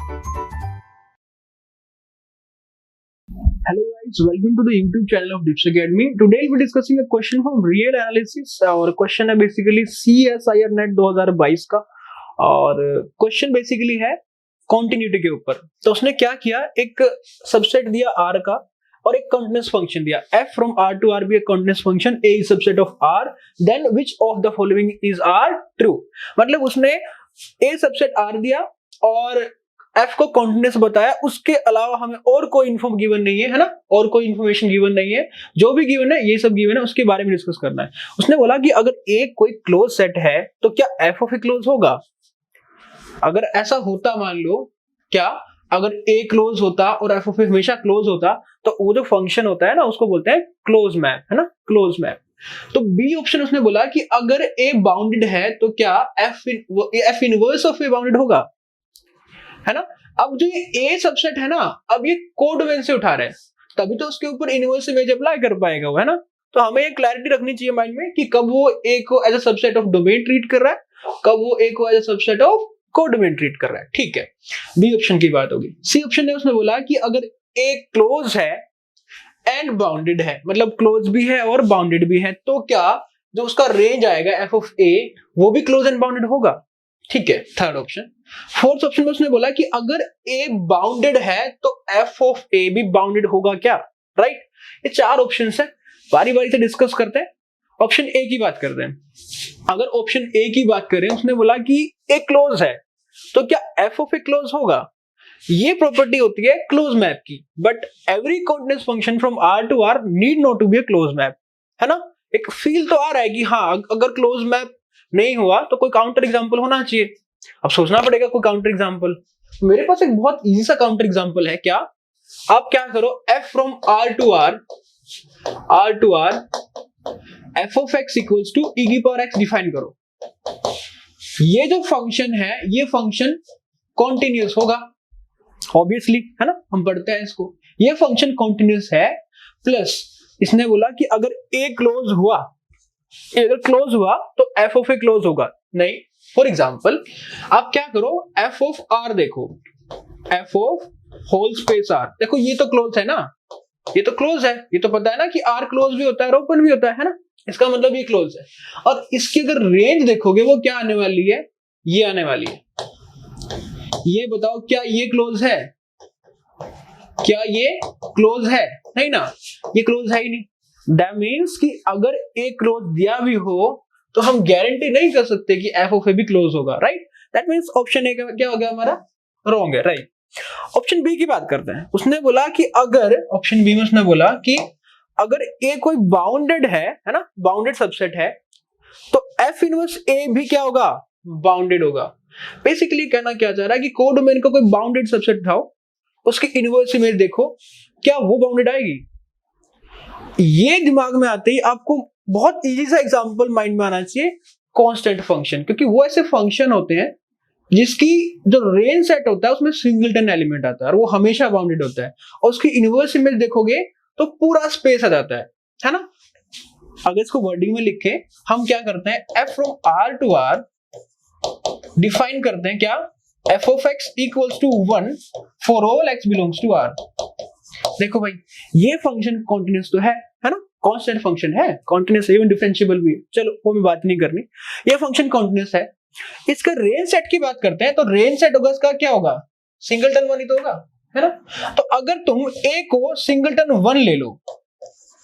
Hello guys, welcome to the YouTube channel of Dips Academy. Today we'll be discussing a question from real analysis और question है basically CSIR net 2022 का और question basically है continuity के ऊपर। तो उसने क्या किया, एक सबसेट दिया R का और एक कंटीन्यूअस फंक्शन दिया f from R to R be a continuous function, A is subset of R, then which of the following is R true। मतलब उसने A सबसेट R दिया और f को कॉन्टिन्यूअस बताया, उसके अलावा हमें और कोई इन्फॉर्म गिवन नहीं है ना, और कोई इन्फॉर्मेशन गिवन नहीं है। जो भी गिवन है ये सब गिवन है, उसके बारे में डिस्कस करना है। उसने बोला कि अगर एक कोई क्लोज सेट है तो क्या f ऑफ ए क्लोज होगा। अगर ऐसा होता, मान लो क्या अगर a क्लोज होता और f ऑफ ए हमेशा क्लोज होता तो वो जो फंक्शन होता है ना उसको बोलते हैं क्लोज मैप, है ना, क्लोज मैप। तो बी ऑप्शन उसने बोला कि अगर a बाउंडेड है तो क्या f inverse of a bounded होगा, है ना। अब जो ये A सबसेट है ना, अब ये कोडोमेन से उठा रहे हैं, तभी तो उसके ऊपर इनवर्स इमेज अप्लाई कर पाएगा वो, है ना। तो हमें ये क्लैरिटी रखनी चाहिए माइंड में कि कब वो A को as a subset of domain treat कर रहा है, कब वो A को as a subset of codomain treat कर रहा है। ठीक है, बी ऑप्शन की बात होगी। सी ऑप्शन ने उसने बोला कि अगर A क्लोज है एंड बाउंडेड है, मतलब क्लोज भी है और बाउंडेड भी है, तो क्या जो उसका रेंज आएगा f ऑफ A वो भी क्लोज एंड बाउंडेड होगा। ठीक है, थर्ड ऑप्शन। फोर्थ ऑप्शन में उसने बोला कि अगर A बाउंडेड है तो f ऑफ A भी बाउंडेड होगा क्या, राइट। ये चार ऑप्शंस है, बारी बारी से डिस्कस करते हैं। ऑप्शन ए की बात करते हैं। अगर ऑप्शन ए की बात करें, उसने बोला कि A क्लोज है तो क्या f ऑफ A क्लोज होगा। ये प्रॉपर्टी होती है क्लोज मैप की, but every continuous function from R to R need not to be a close map, है ना। एक फील तो आ रहा है कि हाँ अगर क्लोज मैप नहीं हुआ तो कोई काउंटर एग्जांपल होना चाहिए। अब सोचना पड़ेगा कोई काउंटर एग्जांपल। मेरे पास एक बहुत इजी सा काउंटर एग्जांपल है। क्या आप क्या करो, f from R to R f of x equals to e की पावर x डिफाइन करो। ये जो फंक्शन है ये फंक्शन कॉन्टिन्यूअस होगा ऑब्वियसली, है ना, हम पढ़ते हैं इसको। ये फंक्शन कॉन्टिन्यूअस है, प्लस इसने बोला कि अगर a क्लोज हुआ, अगर क्लोज हुआ तो f ऑफ a क्लोज होगा नहीं। फॉर एग्जाम्पल आप क्या करो, f ऑफ r देखो, f of whole space r देखो, ये तो क्लोज है ना, ये तो क्लोज है, ये तो पता है ना कि r क्लोज भी होता है और ओपन भी होता है ना, इसका मतलब ये क्लोज है। और इसकी अगर रेंज देखोगे वो क्या आने वाली है, ये आने वाली है। ये बताओ क्या ये क्लोज है, क्या ये क्लोज है, नहीं ना, ये क्लोज है ही नहीं। दैट मीन्स कि अगर A क्लोज दिया भी हो तो हम गारंटी नहीं कर सकते कि f ऑफ A भी क्लोज होगा, right. That means option A क्या हो गया हमारा, रॉन्ग है, राइट। ऑप्शन बी की बात करते हैं। उसने बोला कि अगर, ऑप्शन बी में उसने बोला कि अगर A कोई बाउंडेड है ना, बाउंडेड सबसेट है, तो f इनवर्स A भी क्या होगा, बाउंडेड होगा। बेसिकली कहना क्या चाह रहा है कि कोडोमेन का कोई बाउंडेड सबसेट उठाओ, उसकी इनवर्स इमेज देखो, क्या वो बाउंडेड आएगी। ये दिमाग में आते ही आपको बहुत इजी सा एग्जांपल माइंड में आना चाहिए, कांस्टेंट फंक्शन, क्योंकि वो ऐसे फंक्शन होते हैं जिसकी जो रेंज सेट होता है उसमें सिंगलटन एलिमेंट आता है और वो हमेशा बाउंडेड होता है, और उसकी इनवर्स इमेज देखोगे तो पूरा स्पेस आ जाता है ना। अगर इसको वर्डिंग में लिखे, हम क्या करते हैं, f from R to R define करते हैं क्या, f of x equals to 1 for all x belongs to R। देखो भाई ये फंक्शन कॉन्टिन्यूअस तो है ना, कांस्टेंट फंक्शन है, कॉन्टिन्यूअस इवन डिफरेंशिएबल भी है, चलो वो मैं बात नहीं करनी। ये फंक्शन कॉन्टिन्यूअस है। इसका रेंज सेट की बात करते हैं, तो रेंज सेट होगा इसका क्या होगा, सिंगलटन 1 ही तो होगा, है ना। तो अगर तुम A को सिंगलटन 1 ले लो,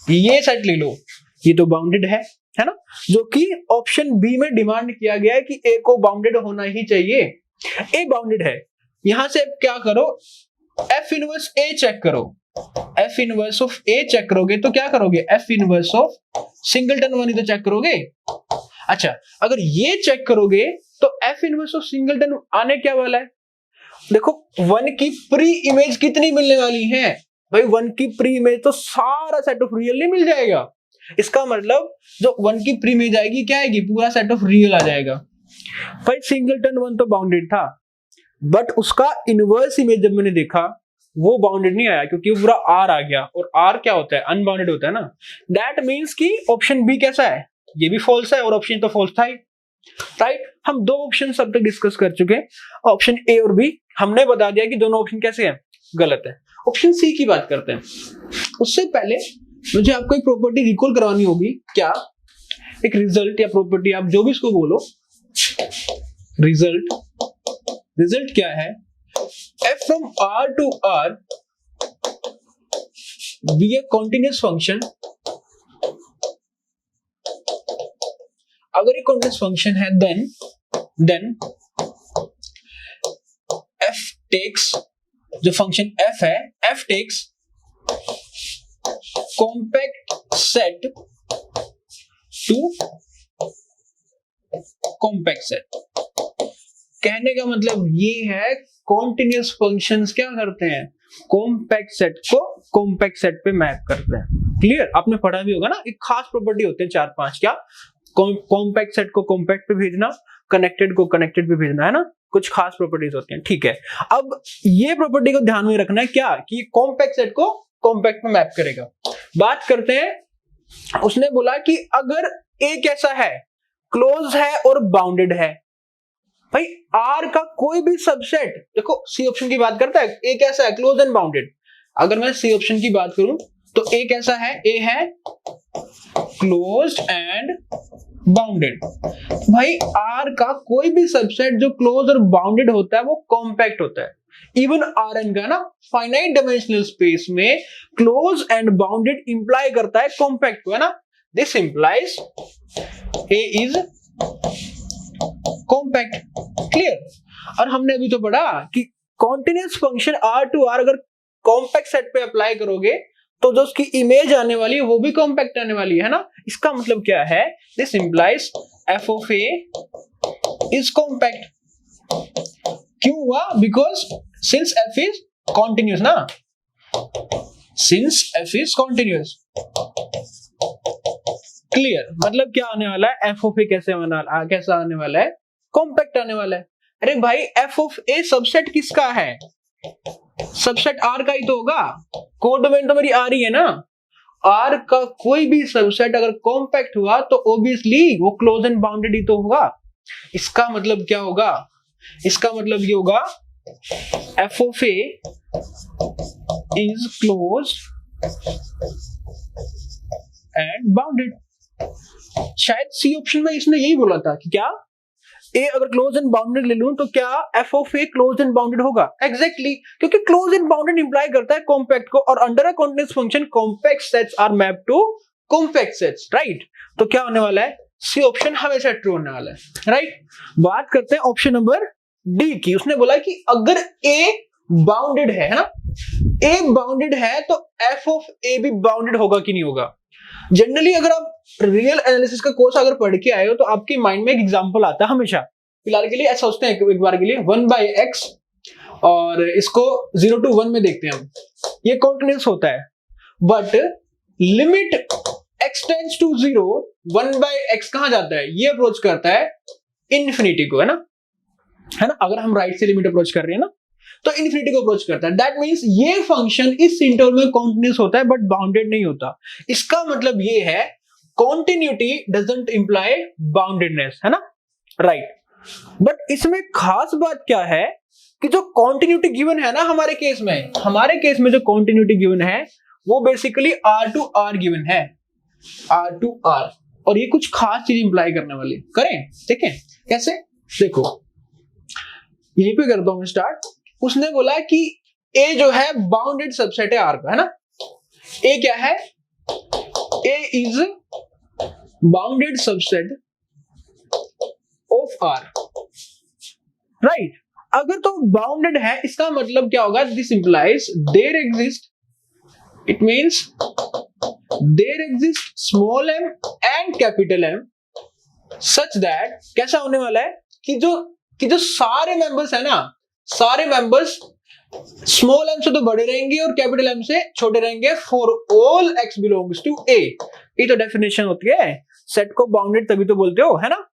ये सेट ले लो, ये तो बाउंडेड है ना, जो कि ऑप्शन बी में डिमांड किया गया है कि A को बाउंडेड होना ही चाहिए। A बाउंडेड है, यहां से क्या करो, f इनवर्स A चेक करो, f inverse of A check करोगे तो क्या करोगे, f इनवर्स ऑफ सिंगलटन 1 ही तो चेक करोगे। अच्छा अगर ये चेक करोगे तो f इनवर्स ऑफ सिंगलटन आने क्या वाला है, देखो 1 की प्री इमेज कितनी मिलने वाली है भाई, 1 की प्री इमेज तो सारा सेट ऑफ रियल नहीं मिल जाएगा। इसका मतलब जो 1 की प्री इमेज आएगी क्या आएगी, पूरा सेट ऑफ रियल आ जाएगा। भाई सिंगलटन 1 तो बाउंडेड था, बट उसका इनवर्स इमेज जब मैंने देखा वो बाउंडेड नहीं आया, क्योंकि पूरा R आ गया, और R क्या होता है, अनबाउंडेड होता है ना। दैट मीन्स कि ऑप्शन बी कैसा है, ये भी फॉल्स है और ऑप्शन तो फॉल्स था ही, राइट। हम दो ऑप्शन अब तक डिस्कस कर चुके हैं, ऑप्शन ए और बी हमने बता दिया कि दोनों ऑप्शन कैसे हैं, गलत है। ऑप्शन सी की बात करते हैं। उससे पहले मुझे आपको एक प्रॉपर्टी रिकॉल करवानी होगी। क्या? एक रिजल्ट या प्रॉपर्टी, आप जो भी इसको बोलो। रिजल्ट क्या है? f from r to r be a continuous function। अगर ये continuous function है then f takes, जो फंक्शन f है, f takes compact set to compact set। कहने का मतलब ये है कॉन्टिन्यूअस फंक्शंस क्या करते हैं, कॉम्पैक्ट सेट को कॉम्पैक्ट सेट पे मैप करते हैं। क्लियर? आपने पढ़ा भी होगा ना, एक खास प्रॉपर्टी होते हैं 4-5, क्या? कॉम्पैक्ट सेट को कॉम्पैक्ट पे भेजना, कनेक्टेड को कनेक्टेड पे भेजना, है ना, कुछ खास प्रॉपर्टीज होती हैं। ठीक है, अब ये प्रॉपर्टी को ध्यान में रखना है क्या, कि कॉम्पैक्ट सेट को कॉम्पैक्ट पे मैप करेगा। बात करते हैं, उसने बोला कि अगर ए कैसा है, क्लोज है और बाउंडेड है। भाई आर का कोई भी सबसेट, देखो सी ऑप्शन की बात करता है, ए कैसा है, क्लोज एंड बाउंडेड। अगर मैं सी ऑप्शन की बात करूं तो ए कैसा है, ए है क्लोज्ड एंड बाउंडेड। भाई आर का कोई भी सबसेट जो क्लोज और बाउंडेड होता है वो कॉम्पैक्ट होता है। इवन आर एन का ना फाइनाइट डायमेंशनल स्पेस में क्लोज एंड बाउंडेड इंप्लाई करता है कॉम्पैक्ट को, है ना। This implies A is compact. Clear? और हमने अभी तो पढ़ा कि continuous function R to R अगर कॉम्पैक्ट सेट पे अप्लाई करोगे तो जो उसकी इमेज आने वाली है वो भी कॉम्पैक्ट आने वाली है ना। इसका मतलब क्या है, this implies f of A is compact. क्यों हुआ? Because since f is continuous ना, since f is continuous. Clear? मतलब क्या आने वाला है, एफ ऑफ ए कैसा आने वाला है, कॉम्पैक्ट आने वाला है। अरे भाई एफ ऑफ ए सबसेट किसका है, सबसेट आर का ही तो होगा। कोडोमेन तो मेरी आर ही है ना। आर का कोई भी सबसेट अगर कॉम्पैक्ट हुआ तो ऑब्वियसली वो क्लोज एंड बाउंडेड ही तो होगा। इसका मतलब क्या होगा, इसका मतलब ये होगा F of A is close and bounded. शायद सी ऑप्शन में इसने यही बोला था कि क्या ए अगर क्लोज एंड बाउंडेड ले लूं तो क्या f of A close and bounded होगा। एग्जैक्टली, क्योंकि क्लोज एंड बाउंडेड इंप्लाई करता है कॉम्पैक्ट को, और under a continuous function compact sets are mapped to compact sets, right. तो क्या होने वाला है, सी ऑप्शन हमेशा ट्रू होने वाला है, राइट। बात करते हैं ऑप्शन नंबर डी की। उसने बोला कि अगर ए बाउंडेड है ना, ए बाउंडेड है तो एफ ऑफ ए भी बाउंडेड होगा कि नहीं होगा। जनरली अगर आप रियल एनालिसिस का कोर्स अगर पढ़ के आए हो तो आपके माइंड में एक एग्जांपल आता है हमेशा। फिलहाल के लिए ऐसा सोचते हैं एक बार के लिए 1/x, और इसको 0 to 1 में देखते हैं हम। ये कॉन्टिन्यूअस होता है, but limit x tends to 0, 1/x कहां जाता है, ये अप्रोच करता है इन्फिनिटी को, है ना। अगर हम राइट से लिमिट अप्रोच कर रहे हैं ना तो इन्फिनिटी को अप्रोच करता है। दैट मींस ये फंक्शन इस इंटरवल में कॉन्टिन्यूअस होता है बट बाउंडेड नहीं होता। इसका मतलब ये है कॉन्टिन्यूटी डजंट इंप्लाई बाउंडेडनेस, है ना, राइट। बट इसमें खास बात क्या है कि जो कॉन्टिन्यूटी गिवन है ना हमारे केस में जो कॉन्टिन्यूटी गिवन है वो basically R to R given है, आर टू आर, और ये कुछ खास चीज इंप्लाई करने वाली। करें, देखें कैसे, देखो यहीं पे करता हूं मैं स्टार्ट। उसने बोला कि ए जो है बाउंडेड सबसेट है आर का, है ना। ए क्या है, A is bounded subset of R, right. अगर तो बाउंडेड है इसका मतलब क्या होगा, this implies there exist, it means there exist small M and capital M such that कैसा होने वाला है कि जो सारे मेंबर्स है ना, सारे मेंबर्स स्मॉल एम से तो बड़े रहेंगे और कैपिटल एम से छोटे रहेंगे for all X belongs to A. ये तो डेफिनेशन होती है, सेट को बाउंडेड तभी तो बोलते हो, है ना।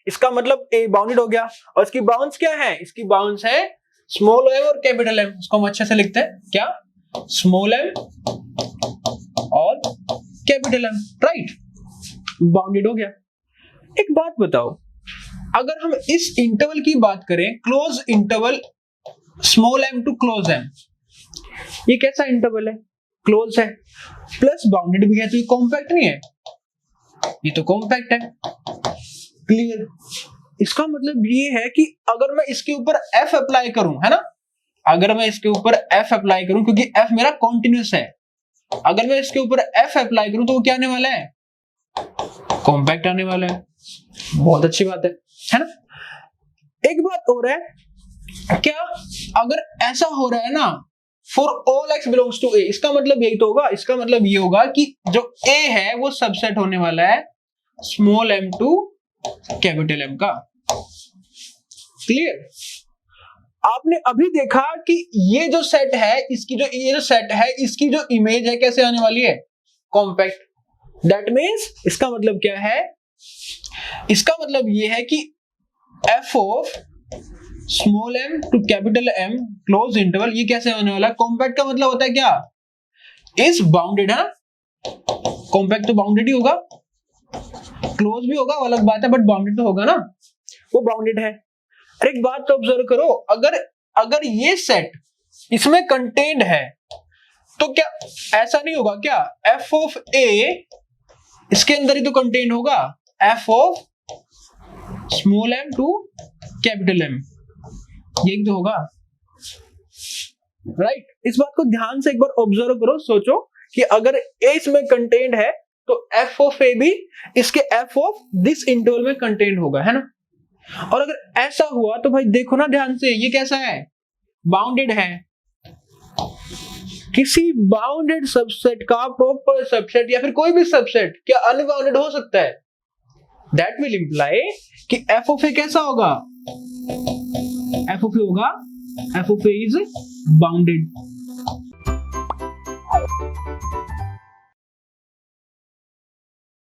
इसका मतलब ए बाउंडेड हो गया, और इसकी बाउंड्स क्या है, इसकी बाउंड्स है स्मॉल एम और कैपिटल एम। इसको हम अच्छे से लिखते हैं, क्या, स्मॉल एम और कैपिटल एम, राइट, बाउंडेड हो गया। एक बात बताओ, अगर हम इस इंटरवल की बात करें, close interval small m to close m, ये कैसा इंटरवल है? क्लोज है, प्लस बाउंडेड भी है, तो ये कॉम्पैक्ट नहीं है, ये तो कॉम्पैक्ट है। क्लियर? इसका मतलब ये है कि अगर मैं इसके ऊपर f अप्लाई करूं, है ना, अगर मैं इसके ऊपर f अप्लाई करूं, क्योंकि f मेरा कॉन्टिन्यूस है, अगर मैं इसके ऊपर f अप्लाई करूं तो वो क्या आने वाला है? कॉम्पैक्ट आने वाला है। बहुत अच्छी बात है ना। एक बात और है, क्या अगर ऐसा हो रहा है ना, for all x belongs to a, इसका मतलब यही तो होगा, इसका मतलब ये होगा कि जो a है वो सबसेट होने वाला है small m to capital M का। क्लियर? आपने अभी देखा कि ये जो सेट है, इसकी जो ये जो सेट है, इसकी जो इमेज है कैसे आने वाली है? कॉम्पैक्ट। दैट मीन्स इसका मतलब क्या है? इसका मतलब ये है कि f of small m to capital M close interval, ये कैसे होने वाला है? कॉम्पैक्ट का मतलब होता है क्या? इज बाउंडेड, है ना, कॉम्पैक्ट तो बाउंडेड ही होगा, क्लोज भी होगा अलग बात है, बट बाउंडेड तो होगा ना, वो बाउंडेड है। अरे एक बात तो ऑब्जर्व करो, अगर ये सेट इसमें कंटेन्ड है तो क्या ऐसा नहीं होगा क्या? f ऑफ a इसके अंदर ही तो कंटेन्ड होगा, f of small m to capital M, यही तो होगा, राइट? इस बात को ध्यान से एक बार ऑब्जर्व करो, सोचो कि अगर a इसमें कंटेन्ड है तो f ऑफ a भी इसके f ऑफ दिस इंटरवल में कंटेन्ड होगा, है ना। और अगर ऐसा हुआ तो भाई देखो ना ध्यान से, ये कैसा है? बाउंडेड है। किसी बाउंडेड सबसेट का प्रॉपर सबसेट या फिर कोई भी सबसेट क्या अनबाउंडेड हो सकता है? दैट विल इंप्लाई कि f ऑफ a कैसा होगा? f ऑफ a होगा, f of a is bounded.